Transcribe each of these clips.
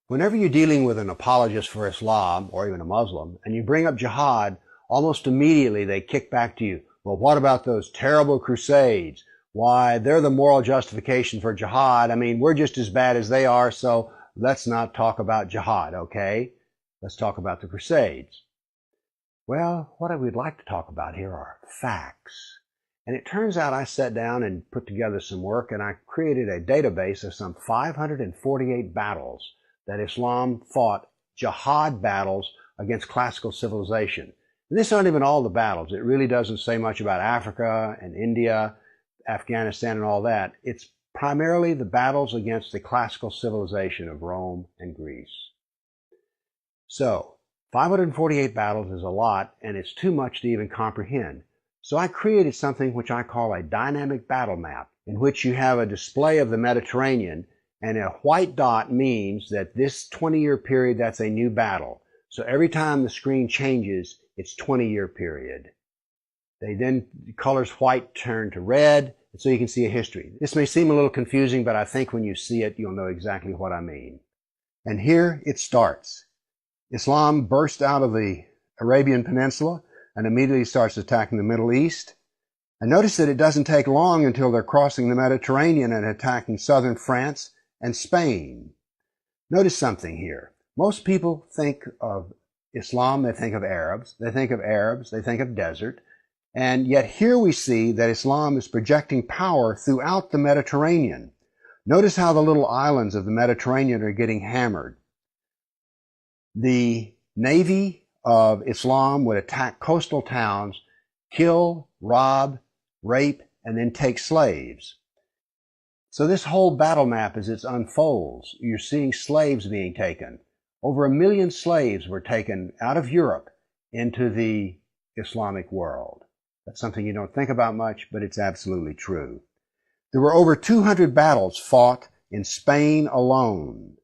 Whenever you're dealing with an apologist for Islam, or even a Muslim, and you bring up jihad, almost immediately they kick back to you, well, what about those terrible crusades? Why, they're the moral justification for jihad. I mean, we're just as bad as they are, so let's not talk about jihad, okay? Let's talk about the crusades. Well, what we'd like to talk about here are facts. And it turns out I sat down and put together some work, and I created a database of some 548 battles that Islam fought, jihad battles against classical civilization. And this aren't even all the battles. It really doesn't say much about Africa and India, Afghanistan and all that. It's primarily the battles against the classical civilization of Rome and Greece. So, 548 battles is a lot, and it's too much to even comprehend. So I created something which I call a dynamic battle map, in which you have a display of the Mediterranean, and a white dot means that this 20-year period, that's a new battle. So every time the screen changes, it's 20-year period. The colors white turn to red, and so you can see a history. This may seem a little confusing, but I think when you see it, you'll know exactly what I mean. And here it starts. Islam burst out of the Arabian Peninsula and immediately starts attacking the Middle East. And notice that it doesn't take long until they're crossing the Mediterranean and attacking southern France and Spain. Notice something here. Most people think of Islam, they think of Arabs, they think of desert, and yet here we see that Islam is projecting power throughout the Mediterranean. Notice how the little islands of the Mediterranean are getting hammered. The navy of Islam would attack coastal towns, kill, rob, rape, and then take slaves. So this whole battle map, as it unfolds, you're seeing slaves being taken. Over 1 million slaves were taken out of Europe into the Islamic world. That's something you don't think about much, but it's absolutely true. There were over 200 battles fought in Spain alone.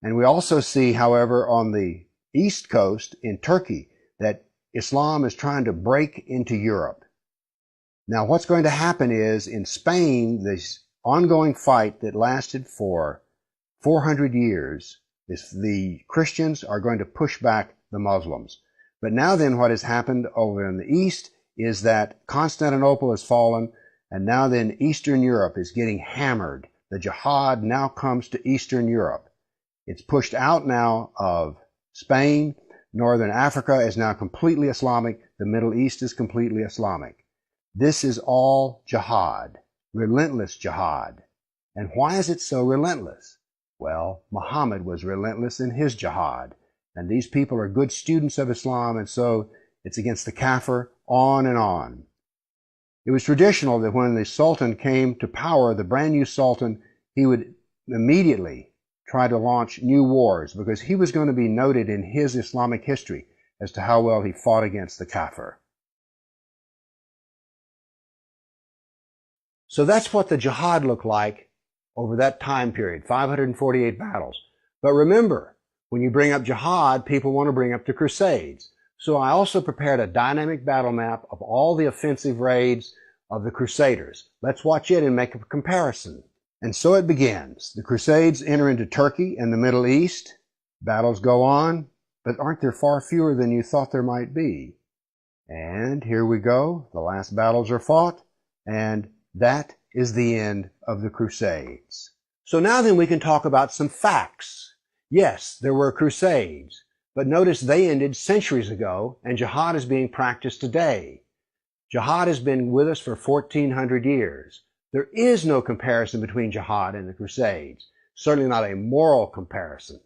And we also see, however, on the east coast in Turkey, that Islam is trying to break into Europe. Now, what's going to happen is, in Spain, this ongoing fight that lasted for 400 years, the Christians are going to push back the Muslims. But now then, what has happened over in the east is that Constantinople has fallen, and now then Eastern Europe is getting hammered. The jihad now comes to Eastern Europe. It's pushed out now of Spain. Northern Africa is now completely Islamic. The Middle East is completely Islamic. This is all jihad, relentless jihad. And why is it so relentless? Well, Muhammad was relentless in his jihad. And these people are good students of Islam, and so it's against the kafir, on and on. It was traditional that when the Sultan came to power, the brand new Sultan, he would immediately try to launch new wars, because he was going to be noted in his Islamic history as to how well he fought against the kafir. So that's what the jihad looked like over that time period, 548 battles. But remember, when you bring up jihad, people want to bring up the Crusades. So I also prepared a dynamic battle map of all the offensive raids of the Crusaders. Let's watch it and make a comparison. And so it begins. The Crusades enter into Turkey and the Middle East. Battles go on, but aren't there far fewer than you thought there might be? And here we go. The last battles are fought, and that is the end of the Crusades. So now then we can talk about some facts. Yes, there were crusades, but notice they ended centuries ago, and jihad is being practiced today. Jihad has been with us for 1,400 years. There is no comparison between jihad and the crusades, certainly not a moral comparison.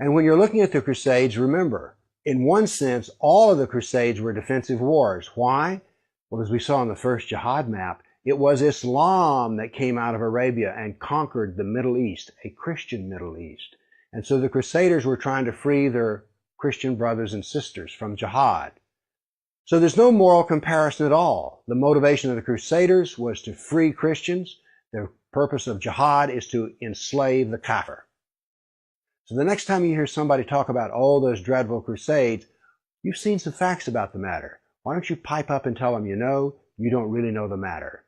And when you're looking at the crusades, remember, in one sense, all of the crusades were defensive wars. Why? Well, as we saw in the first jihad map, it was Islam that came out of Arabia and conquered the Middle East, a Christian Middle East. And so the Crusaders were trying to free their Christian brothers and sisters from jihad. So there's no moral comparison at all. The motivation of the Crusaders was to free Christians. The purpose of jihad is to enslave the kafir. So the next time you hear somebody talk about, oh, those dreadful crusades, you've seen some facts about the matter. Why don't you pipe up and tell them, you know, you don't really know the matter.